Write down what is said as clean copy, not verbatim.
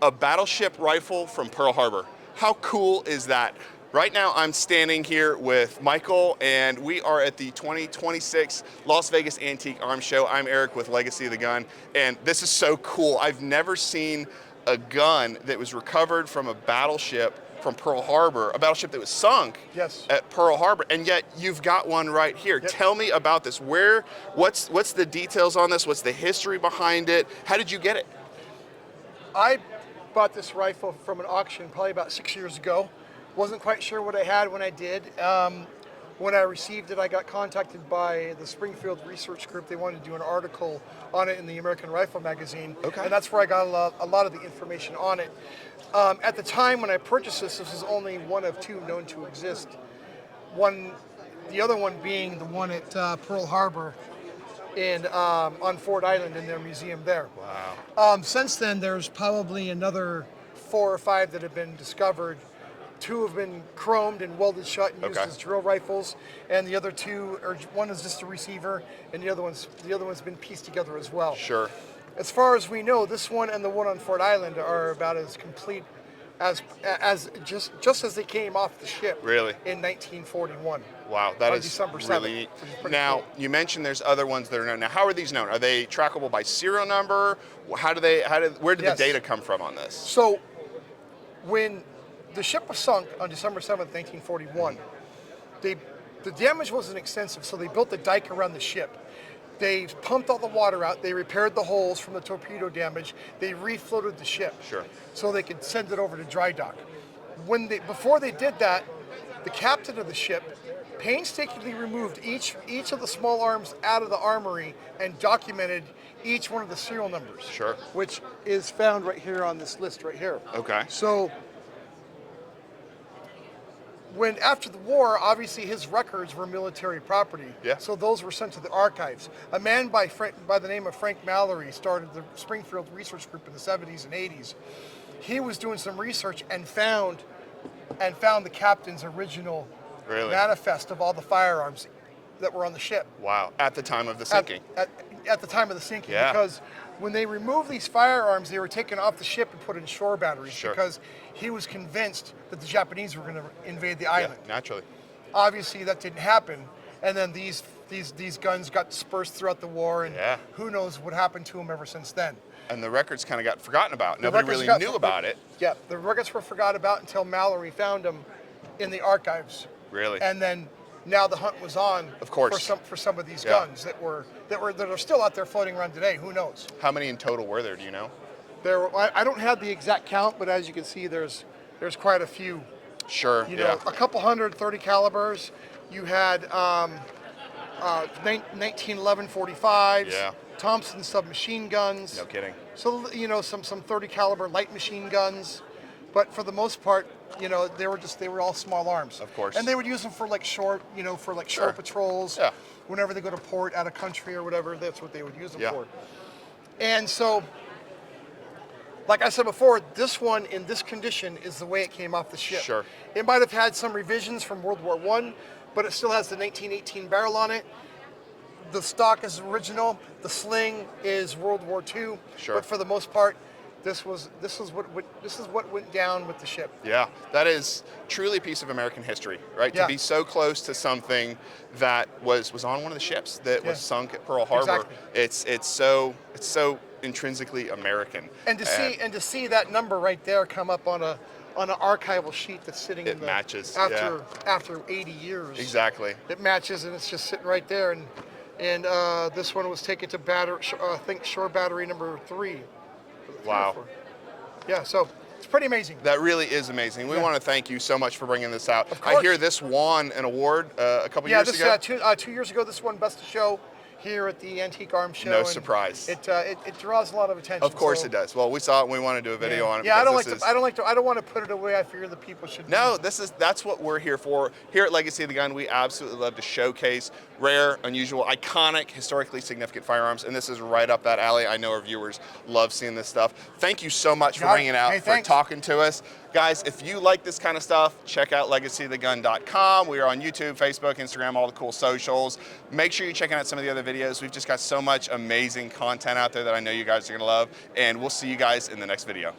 a battleship rifle from Pearl Harbor. How cool is that? Right now I'm standing here with Michael and we are at the 2026 Las Vegas Antique Arms Show. I'm Eric with Legacy of the Gun, and this is so cool. I've never seen a gun that was recovered from a battleship from Pearl Harbor, a battleship that was sunk at Pearl Harbor, and yet you've got one right here. Yep. Tell me about this. What's the details on this? What's the history behind it? How did you get it? I bought this rifle from an auction probably about 6 years ago. Wasn't quite sure what I had when I did. When I received it, I got contacted by the Springfield Research Group. They wanted to do an article on it in the American Rifle magazine. Okay. And that's where I got a lot of the information on it. At the time when I purchased this was only one of two known to exist. The other one being the one at Pearl Harbor on Ford Island in their museum there. Wow. Since then, there's probably another 4 or 5 that have been discovered. 2 have been chromed and welded shut and used as drill rifles, and the other 2 one is just a receiver, and the other one's been pieced together as well. Sure. As far as we know, this one and the one on Ford Island are about as complete as just as they came off the ship. Really? In 1941. Wow, that is December 7th, really neat. Now, cool. You mentioned there's other ones that are known. Now, how are these known? Are they trackable by serial number? Where did the data come from on this? So, when the ship was sunk on December 7th, 1941, the damage wasn't extensive, so they built the dike around the ship. They pumped all the water out, they repaired the holes from the torpedo damage, they refloated the ship. Sure. So they could send it over to dry dock. Before they did that, the captain of the ship painstakingly removed each of the small arms out of the armory and documented each one of the serial numbers. Sure. Which is found right here on this list right here. Okay. So, after the war, obviously his records were military property. Yeah. So those were sent to the archives. A man by the name of Frank Mallory started the Springfield Research Group in the 70s and 80s. He was doing some research and found the captain's original manifest of all the firearms that were on the ship. Wow. At the time of the sinking. At the time of the sinking. Yeah. Because when they removed these firearms, they were taken off the ship and put in shore batteries. Sure. Because he was convinced that the Japanese were going to invade the island. Yeah, naturally. Obviously, that didn't happen. And then these guns got dispersed throughout the war, and who knows what happened to them ever since then. And the records kind of got forgotten about. Nobody really knew about it. Yeah, the records were forgot about until Mallory found them in the archives. Really? And then now the hunt was on. Of course. For some of these guns that are still out there floating around today. Who knows? How many in total were there? Do you know? I don't have the exact count, but as you can see, there's quite a few. Sure. You know, a couple hundred 30 calibers. You had 1911 45s. Yeah. Thompson submachine guns. No kidding. So some 30 caliber light machine guns, but for the most part, they were all small arms. Of course. And they would use them for shore patrols. Yeah. Whenever they go to port, out of country or whatever, that's what they would use them for. And so, like I said before, this one in this condition is the way it came off the ship. Sure. It might have had some revisions from World War I, but it still has the 1918 barrel on it. The stock is original. The sling is World War II. Sure. But for the most part, this is what went down with the ship. Yeah, that is truly a piece of American history, right? Yeah. To be so close to something that was on one of the ships that was sunk at Pearl Harbor. Exactly. It's so intrinsically American. And to see that number right there come up on an archival sheet that's sitting matches after 80 years. Exactly. It matches, and it's just sitting right there. And this one was taken to shore battery number 3. Wow. Yeah, so it's pretty amazing. That really is amazing. We want to thank you so much for bringing this out. Of course. I hear this won an award a couple years ago. Yeah, 2 years ago, this won Best of Show here at the Antique Arms Show. No surprise. It draws a lot of attention. Of course it does. Well, we saw it and we want to do a video on it. Yeah, I don't want to put it away. I figure the people should. No, that's what we're here for. Here at Legacy of the Gun, we absolutely love to showcase rare, unusual, iconic, historically significant firearms, and this is right up that alley. I know our viewers love seeing this stuff. Thank you so much for bringing it out, for talking to us. Guys, if you like this kind of stuff, check out legacyofthegun.com. We are on YouTube, Facebook, Instagram, all the cool socials. Make sure you're checking out some of the other videos. We've just got so much amazing content out there that I know you guys are going to love, and we'll see you guys in the next video.